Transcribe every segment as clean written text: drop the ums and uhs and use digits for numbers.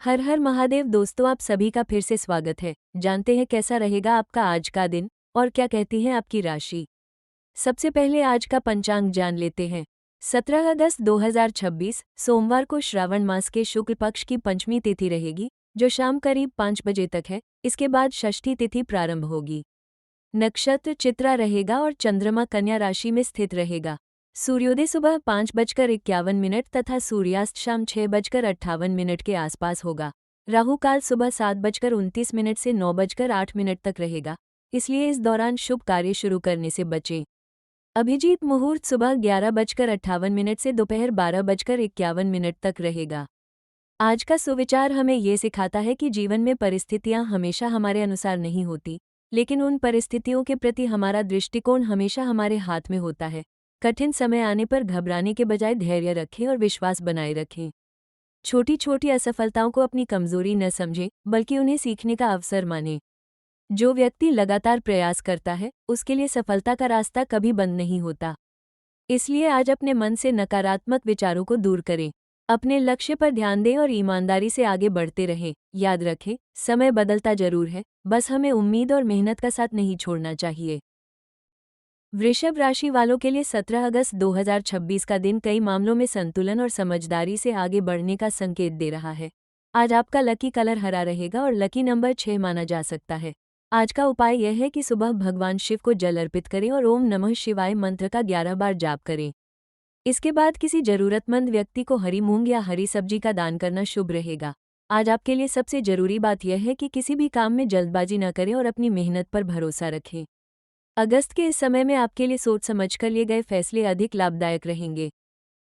हर हर महादेव दोस्तों, आप सभी का फिर से स्वागत है। जानते हैं कैसा रहेगा आपका आज का दिन और क्या कहती है आपकी राशि। सबसे पहले आज का पंचांग जान लेते हैं। 17 अगस्त 2026 सोमवार को श्रावण मास के शुक्ल पक्ष की पंचमी तिथि रहेगी, जो शाम करीब 5 बजे तक है। इसके बाद षष्ठी तिथि प्रारंभ होगी। नक्षत्र चित्रा रहेगा और चंद्रमा कन्या राशि में स्थित रहेगा। सूर्योदय सुबह 5:51 तथा सूर्यास्त शाम 6:58 के आसपास होगा। राहु काल सुबह 7:29 से 9:08 तक रहेगा, इसलिए इस दौरान शुभ कार्य शुरू करने से बचें। अभिजीत मुहूर्त सुबह 11:58 से दोपहर 12:51 तक रहेगा। आज का सुविचार हमें ये सिखाता है कि जीवन में परिस्थितियां हमेशा हमारे अनुसार नहीं होती, लेकिन उन परिस्थितियों के प्रति हमारा दृष्टिकोण हमेशा हमारे हाथ में होता है। कठिन समय आने पर घबराने के बजाय धैर्य रखें और विश्वास बनाए रखें। छोटी छोटी असफलताओं को अपनी कमजोरी न समझें, बल्कि उन्हें सीखने का अवसर मानें। जो व्यक्ति लगातार प्रयास करता है, उसके लिए सफलता का रास्ता कभी बंद नहीं होता। इसलिए आज अपने मन से नकारात्मक विचारों को दूर करें। अपने लक्ष्य पर ध्यान दें और ईमानदारी से आगे बढ़ते रहें। याद रखें, समय बदलता जरूर है, बस हमें उम्मीद और मेहनत का साथ नहीं छोड़ना चाहिए। वृषभ राशि वालों के लिए 17 अगस्त 2026 का दिन कई मामलों में संतुलन और समझदारी से आगे बढ़ने का संकेत दे रहा है। आज आपका लकी कलर हरा रहेगा और लकी नंबर 6 माना जा सकता है। आज का उपाय यह है कि सुबह भगवान शिव को जल अर्पित करें और ओम नमः शिवाय मंत्र का 11 बार जाप करें। इसके बाद किसी जरूरतमंद व्यक्ति को हरी मूंग या हरी सब्जी का दान करना शुभ रहेगा। आज आपके लिए सबसे जरूरी बात यह है कि किसी भी काम में जल्दबाजी न करें और अपनी मेहनत पर भरोसा रखें। अगस्त के इस समय में आपके लिए सोच समझकर लिए गए फैसले अधिक लाभदायक रहेंगे।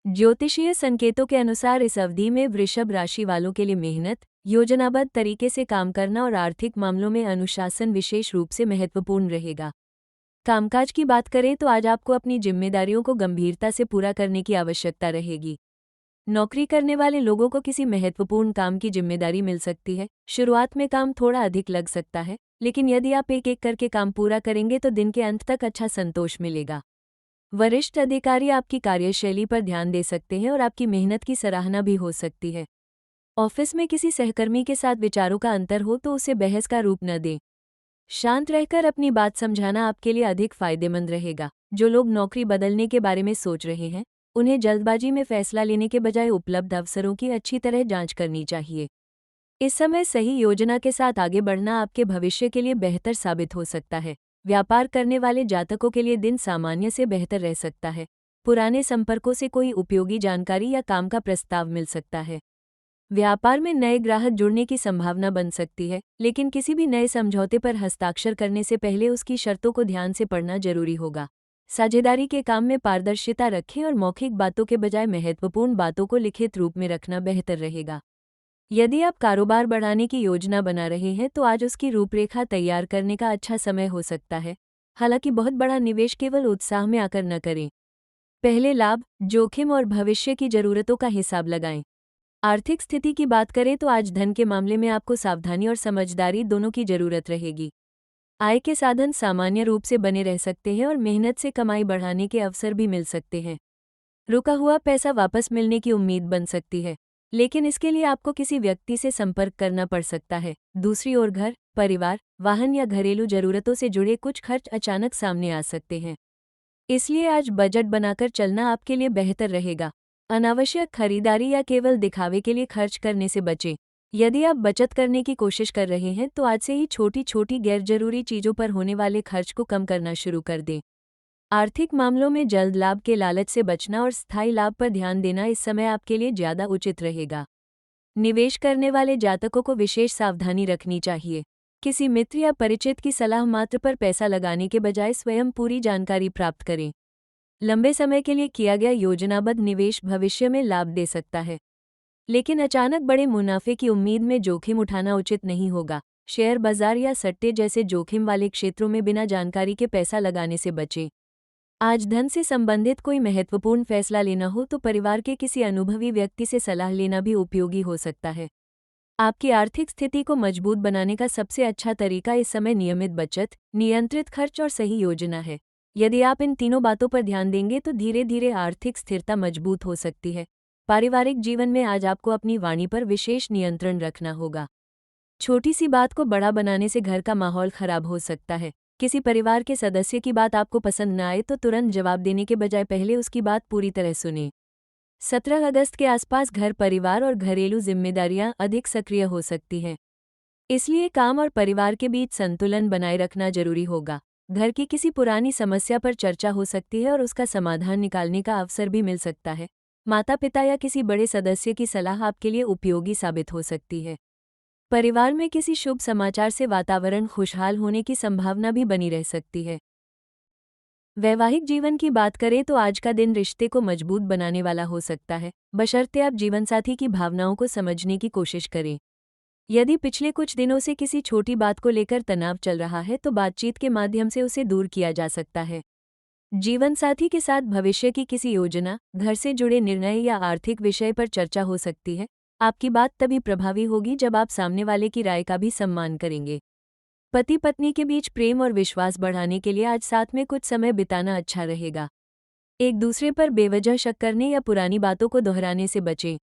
ज्योतिषीय संकेतों के अनुसार इस अवधि में वृषभ राशि वालों के लिए मेहनत, योजनाबद्ध तरीके से काम करना और आर्थिक मामलों में अनुशासन विशेष रूप से महत्वपूर्ण रहेगा। कामकाज की बात करें तो आज आपको अपनी जिम्मेदारियों को गंभीरता से पूरा करने की आवश्यकता रहेगी। नौकरी करने वाले लोगों को किसी महत्वपूर्ण काम की जिम्मेदारी मिल सकती है। शुरुआत में काम थोड़ा अधिक लग सकता है, लेकिन यदि आप एक एक करके काम पूरा करेंगे तो दिन के अंत तक अच्छा संतोष मिलेगा। वरिष्ठ अधिकारी आपकी कार्यशैली पर ध्यान दे सकते हैं और आपकी मेहनत की सराहना भी हो सकती है। ऑफिस में किसी सहकर्मी के साथ विचारों का अंतर हो तो उसे बहस का रूप न दें। शांत रहकर अपनी बात समझाना आपके लिए अधिक फायदेमंद रहेगा। जो लोग नौकरी बदलने के बारे में सोच रहे हैं, उन्हें जल्दबाजी में फैसला लेने के बजाय उपलब्ध अवसरों की अच्छी तरह जांच करनी चाहिए। इस समय सही योजना के साथ आगे बढ़ना आपके भविष्य के लिए बेहतर साबित हो सकता है। व्यापार करने वाले जातकों के लिए दिन सामान्य से बेहतर रह सकता है। पुराने संपर्कों से कोई उपयोगी जानकारी या काम का प्रस्ताव मिल सकता है। व्यापार में नए ग्राहक जुड़ने की संभावना बन सकती है, लेकिन किसी भी नए समझौते पर हस्ताक्षर करने से पहले उसकी शर्तों को ध्यान से पढ़ना जरूरी होगा। साझेदारी के काम में पारदर्शिता रखें और मौखिक बातों के बजाय महत्वपूर्ण बातों को लिखित रूप में रखना बेहतर रहेगा। यदि आप कारोबार बढ़ाने की योजना बना रहे हैं तो आज उसकी रूपरेखा तैयार करने का अच्छा समय हो सकता है। हालांकि बहुत बड़ा निवेश केवल उत्साह में आकर न करें। पहले लाभ, जोखिम और भविष्य की जरूरतों का हिसाब लगाएं। आर्थिक स्थिति की बात करें तो आज धन के मामले में आपको सावधानी और समझदारी दोनों की जरूरत रहेगी। आय के साधन सामान्य रूप से बने रह सकते हैं और मेहनत से कमाई बढ़ाने के अवसर भी मिल सकते हैं। रुका हुआ पैसा वापस मिलने की उम्मीद बन सकती है, लेकिन इसके लिए आपको किसी व्यक्ति से संपर्क करना पड़ सकता है। दूसरी ओर घर, परिवार, वाहन या घरेलू जरूरतों से जुड़े कुछ खर्च अचानक सामने आ सकते हैं। इसलिए आज बजट बनाकर चलना आपके लिए बेहतर रहेगा। अनावश्यक खरीदारी या केवल दिखावे के लिए खर्च करने से बचें। यदि आप बचत करने की कोशिश कर रहे हैं तो आज से ही छोटी छोटी गैरजरूरी चीजों पर होने वाले खर्च को कम करना शुरू कर दें। आर्थिक मामलों में जल्द लाभ के लालच से बचना और स्थायी लाभ पर ध्यान देना इस समय आपके लिए ज्यादा उचित रहेगा। निवेश करने वाले जातकों को विशेष सावधानी रखनी चाहिए। किसी मित्र या परिचित की सलाह मात्र पर पैसा लगाने के बजाय स्वयं पूरी जानकारी प्राप्त करें। लंबे समय के लिए किया गया योजनाबद्ध निवेश भविष्य में लाभ दे सकता है, लेकिन अचानक बड़े मुनाफे की उम्मीद में जोखिम उठाना उचित नहीं होगा। शेयर बाजार या सट्टे जैसे जोखिम वाले क्षेत्रों में बिना जानकारी के पैसा लगाने से बचें। आज धन से संबंधित कोई महत्वपूर्ण फैसला लेना हो तो परिवार के किसी अनुभवी व्यक्ति से सलाह लेना भी उपयोगी हो सकता है। आपकी आर्थिक स्थिति को मजबूत बनाने का सबसे अच्छा तरीका इस समय नियमित बचत, नियंत्रित खर्च और सही योजना है। यदि आप इन तीनों बातों पर ध्यान देंगे तो धीरे धीरे आर्थिक स्थिरता मजबूत हो सकती है। पारिवारिक जीवन में आज आपको अपनी वाणी पर विशेष नियंत्रण रखना होगा। छोटी सी बात को बड़ा बनाने से घर का माहौल खराब हो सकता है। किसी परिवार के सदस्य की बात आपको पसंद न आए तो तुरंत जवाब देने के बजाय पहले उसकी बात पूरी तरह सुनें। 17 अगस्त के आसपास घर परिवार और घरेलू जिम्मेदारियां अधिक सक्रिय हो सकती हैं। इसलिए काम और परिवार के बीच संतुलन बनाए रखना जरूरी होगा। घर की किसी पुरानी समस्या पर चर्चा हो सकती है और उसका समाधान निकालने का अवसर भी मिल सकता है। माता पिता या किसी बड़े सदस्य की सलाह आपके लिए उपयोगी साबित हो सकती है। परिवार में किसी शुभ समाचार से वातावरण खुशहाल होने की संभावना भी बनी रह सकती है। वैवाहिक जीवन की बात करें तो आज का दिन रिश्ते को मजबूत बनाने वाला हो सकता है, बशर्ते आप जीवनसाथी की भावनाओं को समझने की कोशिश करें। यदि पिछले कुछ दिनों से किसी छोटी बात को लेकर तनाव चल रहा है तो बातचीत के माध्यम से उसे दूर किया जा सकता है। जीवनसाथी के साथ भविष्य की किसी योजना, घर से जुड़े निर्णय या आर्थिक विषय पर चर्चा हो सकती है। आपकी बात तभी प्रभावी होगी जब आप सामने वाले की राय का भी सम्मान करेंगे। पति पत्नी के बीच प्रेम और विश्वास बढ़ाने के लिए आज साथ में कुछ समय बिताना अच्छा रहेगा। एक दूसरे पर बेवजह शक करने या पुरानी बातों को दोहराने से बचें।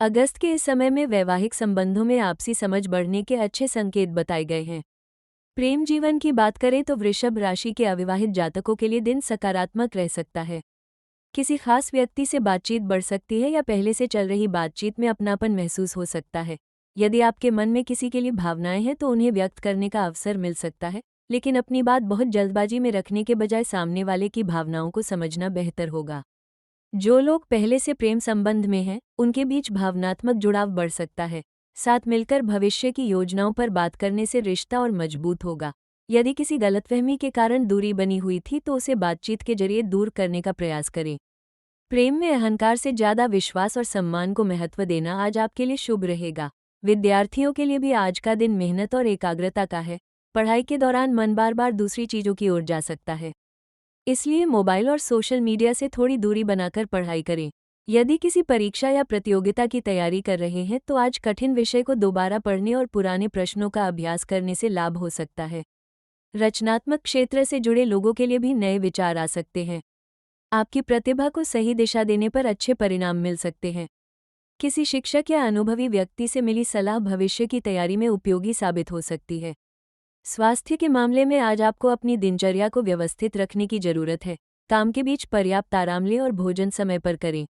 अगस्त के इस समय में वैवाहिक संबंधों में आपसी समझ बढ़ने के अच्छे संकेत बताए गए हैं। प्रेम जीवन की बात करें तो वृषभ राशि के अविवाहित जातकों के लिए दिन सकारात्मक रह सकता है। किसी खास व्यक्ति से बातचीत बढ़ सकती है या पहले से चल रही बातचीत में अपनापन महसूस हो सकता है। यदि आपके मन में किसी के लिए भावनाएं हैं तो उन्हें व्यक्त करने का अवसर मिल सकता है, लेकिन अपनी बात बहुत जल्दबाजी में रखने के बजाय सामने वाले की भावनाओं को समझना बेहतर होगा। जो लोग पहले से प्रेम संबंध में हैं, उनके बीच भावनात्मक जुड़ाव बढ़ सकता है। साथ मिलकर भविष्य की योजनाओं पर बात करने से रिश्ता और मजबूत होगा। यदि किसी गलतफहमी के कारण दूरी बनी हुई थी तो उसे बातचीत के जरिए दूर करने का प्रयास करें। प्रेम में अहंकार से ज्यादा विश्वास और सम्मान को महत्व देना आज आपके लिए शुभ रहेगा। विद्यार्थियों के लिए भी आज का दिन मेहनत और एकाग्रता का है। पढ़ाई के दौरान मन बार बार दूसरी चीजों की ओर जा सकता है, इसलिए मोबाइल और सोशल मीडिया से थोड़ी दूरी बनाकर पढ़ाई करें। यदि किसी परीक्षा या प्रतियोगिता की तैयारी कर रहे हैं तो आज कठिन विषय को दोबारा पढ़ने और पुराने प्रश्नों का अभ्यास करने से लाभ हो सकता है। रचनात्मक क्षेत्र से जुड़े लोगों के लिए भी नए विचार आ सकते हैं। आपकी प्रतिभा को सही दिशा देने पर अच्छे परिणाम मिल सकते हैं। किसी शिक्षक या अनुभवी व्यक्ति से मिली सलाह भविष्य की तैयारी में उपयोगी साबित हो सकती है। स्वास्थ्य के मामले में आज आपको अपनी दिनचर्या को व्यवस्थित रखने की जरूरत है। काम के बीच पर्याप्त आराम लें और भोजन समय पर करें।